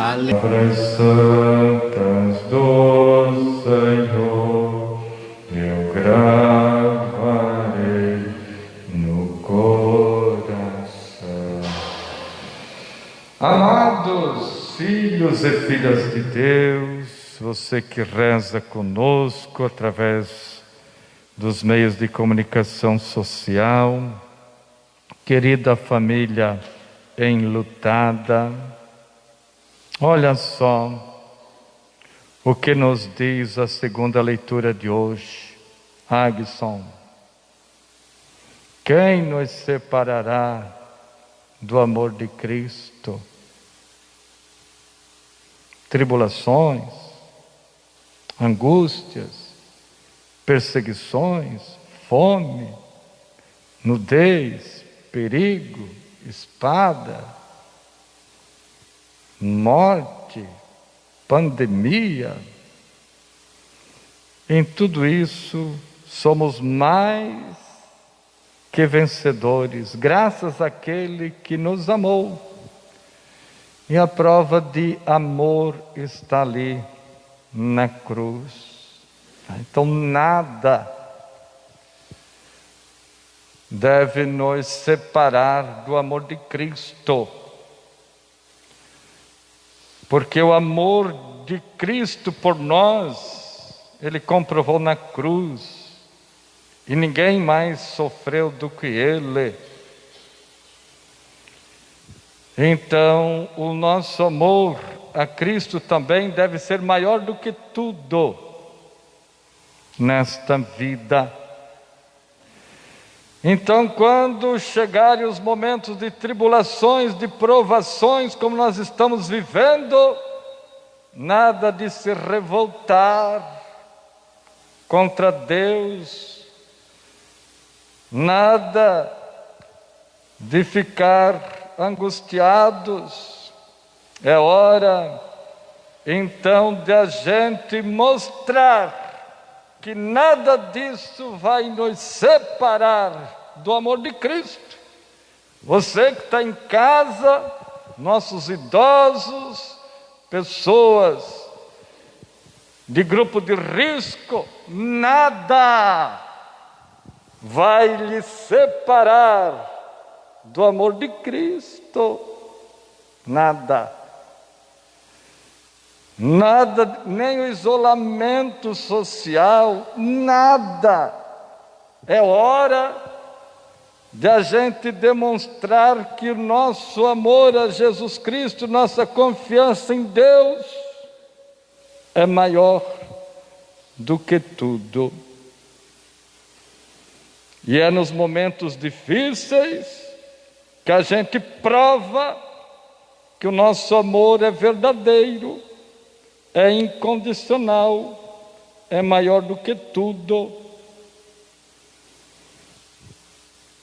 Palavras santas do Senhor eu gravarei no coração. Amados filhos e filhas de Deus, você que reza conosco através dos meios de comunicação social, querida família enlutada, olha só o que nos diz a segunda leitura de hoje. Agson, quem nos separará do amor de Cristo? Tribulações, angústias, perseguições, fome, nudez, perigo, espada, morte, pandemia. Em tudo isso, somos mais que vencedores, graças àquele que nos amou. E a prova de amor está ali na cruz. Então nada deve nos separar do amor de Cristo. Porque o amor de Cristo por nós, Ele comprovou na cruz. E ninguém mais sofreu do que Ele. Então, o nosso amor a Cristo também deve ser maior do que tudo nesta vida. Então, quando chegarem os momentos de tribulações, de provações, como nós estamos vivendo, nada de se revoltar contra Deus, nada de ficar angustiados. É hora, então, de a gente mostrar que nada disso vai nos separar do amor de Cristo. Você que está em casa, nossos idosos, pessoas de grupo de risco, nada vai lhe separar do amor de Cristo. Nada. Nada, nem o isolamento social, nada. É hora de a gente demonstrar que o nosso amor a Jesus Cristo, nossa confiança em Deus é maior do que tudo. E é nos momentos difíceis que a gente prova que o nosso amor é verdadeiro, é incondicional, é maior do que tudo.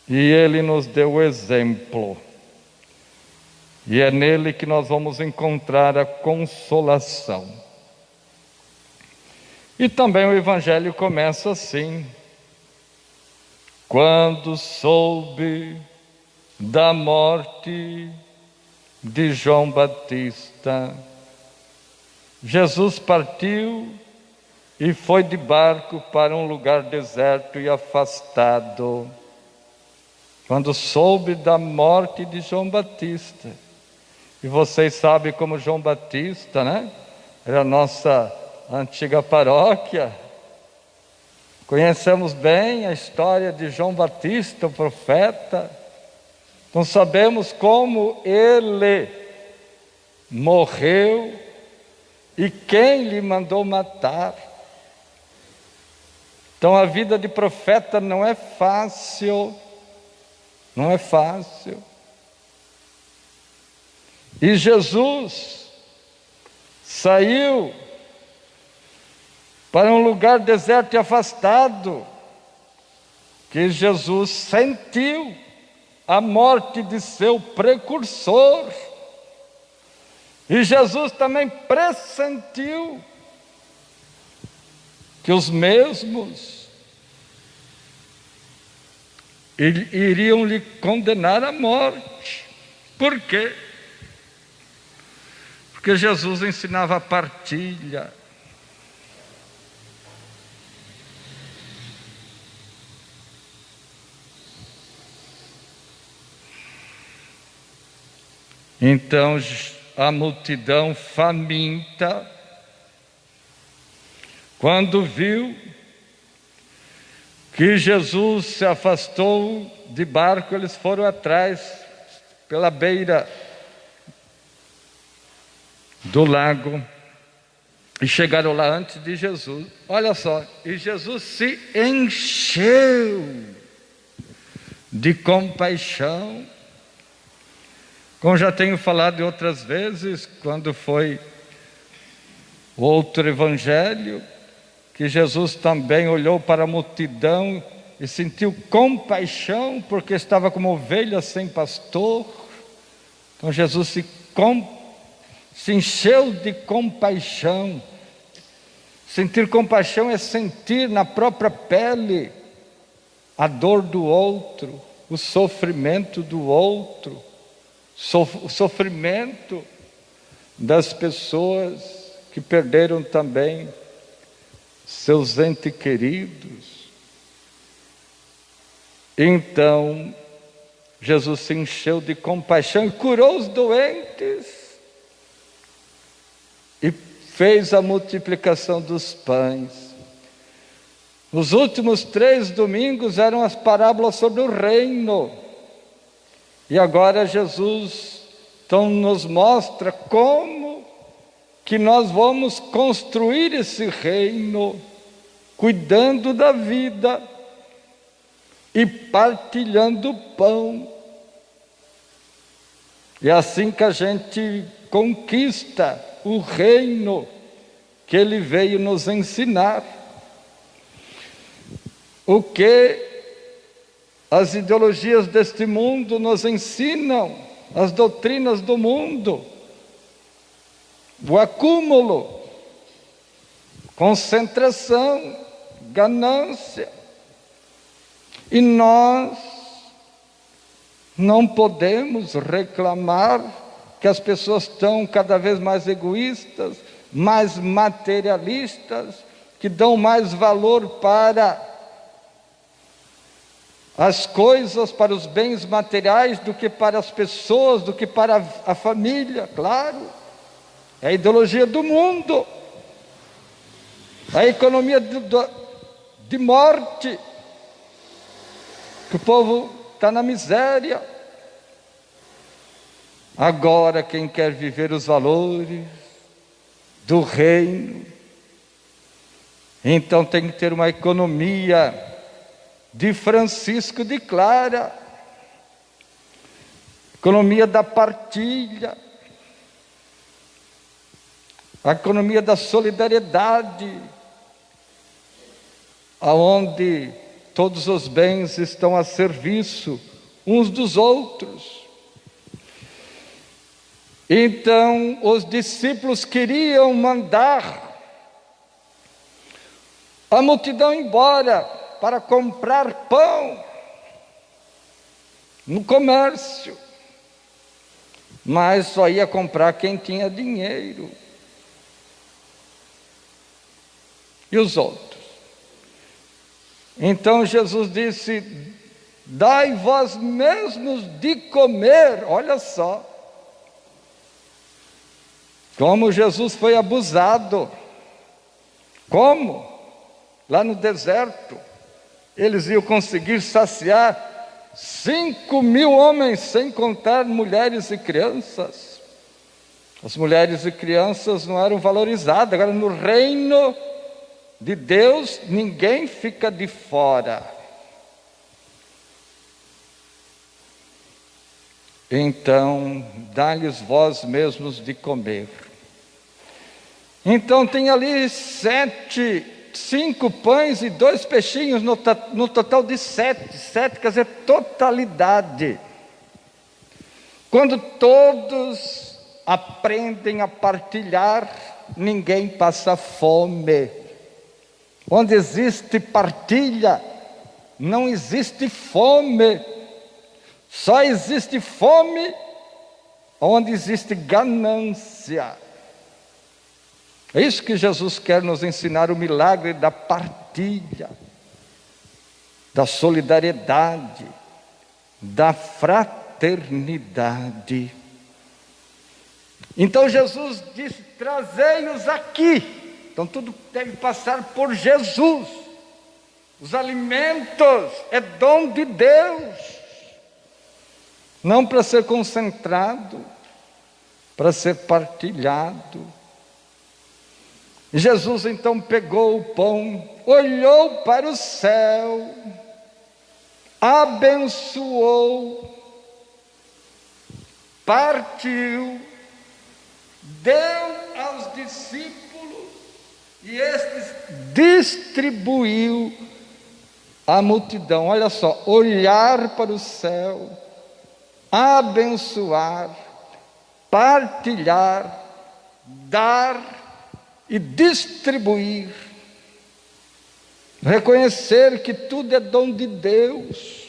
E Ele nos deu o exemplo. E é nele que nós vamos encontrar a consolação. E também o Evangelho começa assim: quando soube da morte de João Batista, Jesus partiu e foi de barco para um lugar deserto e afastado. Quando soube da morte de João Batista, e vocês sabem como João Batista, né? Era a nossa antiga paróquia. Conhecemos bem a história de João Batista, o profeta. Então sabemos como ele morreu e quem lhe mandou matar. Então a vida de profeta não é fácil, não é fácil. E Jesus saiu para um lugar deserto e afastado, que Jesus sentiu a morte de seu precursor. E Jesus também pressentiu que os mesmos iriam lhe condenar à morte. Por quê? Porque Porque Jesus ensinava a partilha. Então a multidão faminta, quando viu que Jesus se afastou de barco, eles foram atrás, pela beira do lago, e chegaram lá antes de Jesus. Olha só, e Jesus se encheu de compaixão. Como já tenho falado outras vezes, quando foi o outro evangelho, que Jesus também olhou para a multidão e sentiu compaixão, porque estava como ovelha sem pastor. Então Jesus se encheu de compaixão. Sentir compaixão é sentir na própria pele a dor do outro, o sofrimento do outro, o sofrimento das pessoas que perderam também seus entes queridos. Então, Jesus se encheu de compaixão e curou os doentes e fez a multiplicação dos pães. Os últimos 3 domingos eram as parábolas sobre o reino. E agora Jesus então nos mostra como que nós vamos construir esse reino, cuidando da vida e partilhando o pão. É assim que a gente conquista o reino que Ele veio nos ensinar. O que as ideologias deste mundo nos ensinam, as doutrinas do mundo, o acúmulo, concentração, ganância. E nós não podemos reclamar que as pessoas estão cada vez mais egoístas, mais materialistas, que dão mais valor para as coisas, para os bens materiais, do que para as pessoas, do que para a família. Claro, é a ideologia do mundo, a economia de morte, que o povo está na miséria. Agora, quem quer viver os valores do reino, então tem que ter uma economia de Francisco de Clara, economia da partilha, a economia da solidariedade, aonde todos os bens estão a serviço uns dos outros. Então os discípulos queriam mandar a multidão embora para comprar pão no comércio, mas só ia comprar quem tinha dinheiro. E os outros? Então Jesus disse: dai vós mesmos de comer. Olha só como Jesus foi abusado. Como? Lá no deserto, eles iam conseguir saciar 5.000 homens, sem contar mulheres e crianças. As mulheres e crianças não eram valorizadas. Agora, no reino de Deus, ninguém fica de fora. Então, dá-lhes vós mesmos de comer. Então tem ali 5 pães e 2 peixinhos, no total de 7. 7 quer dizer totalidade. Quando todos aprendem a partilhar, ninguém passa fome. Onde existe partilha, não existe fome. Só existe fome onde existe ganância. É isso que Jesus quer nos ensinar, o milagre da partilha, da solidariedade, da fraternidade. Então Jesus disse: trazei-os aqui. Então tudo deve passar por Jesus. Os alimentos é dom de Deus, não para ser concentrado, para ser partilhado. Jesus então pegou o pão, olhou para o céu, abençoou, partiu, deu aos discípulos e estes distribuiu à multidão. Olha só, olhar para o céu, abençoar, partilhar, dar e distribuir. Reconhecer que tudo é dom de Deus.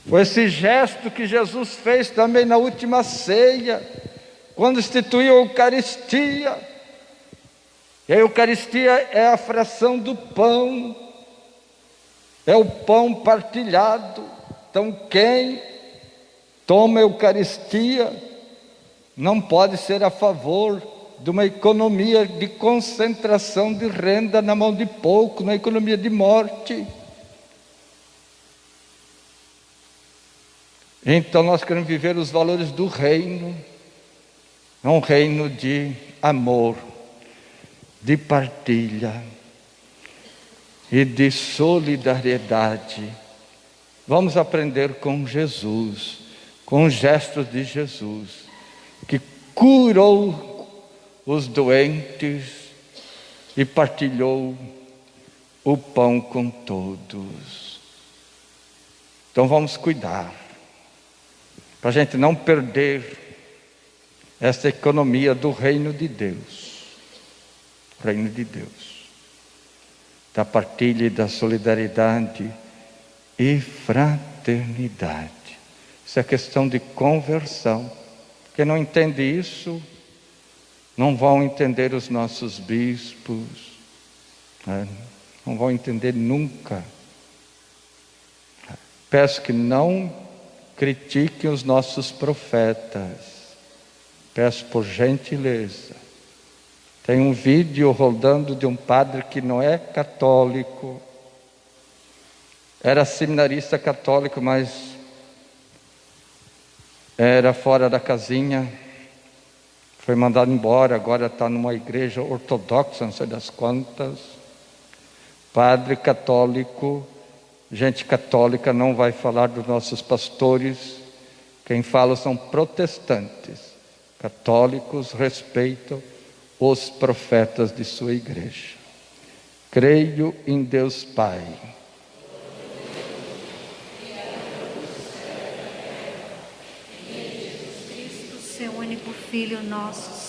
Foi esse gesto que Jesus fez também na última ceia, quando instituiu a Eucaristia. E a Eucaristia é a fração do pão, é o pão partilhado. Então quem toma a Eucaristia não pode ser a favor de uma economia de concentração de renda na mão de pouco, na economia de morte. Então nós queremos viver os valores do reino, um reino de amor, de partilha e de solidariedade. Vamos aprender com Jesus, com os gestos de Jesus, que curou os doentes e partilhou o pão com todos. Então vamos cuidar, para a gente não perder essa economia do reino de Deus. Reino de Deus, da partilha e da solidariedade e fraternidade. Isso é questão de conversão. Quem não entende isso, não vão entender os nossos bispos, né? Não vão entender nunca. Peço que não critiquem os nossos profetas, peço por gentileza. Tem um vídeo rodando de um padre que não é católico, era seminarista católico, mas era fora da casinha, foi mandado embora, agora está numa igreja ortodoxa, não sei das quantas. Padre católico, gente católica não vai falar dos nossos pastores, quem fala são protestantes. Católicos respeitam os profetas de sua igreja. Creio em Deus Pai, seu único Filho nosso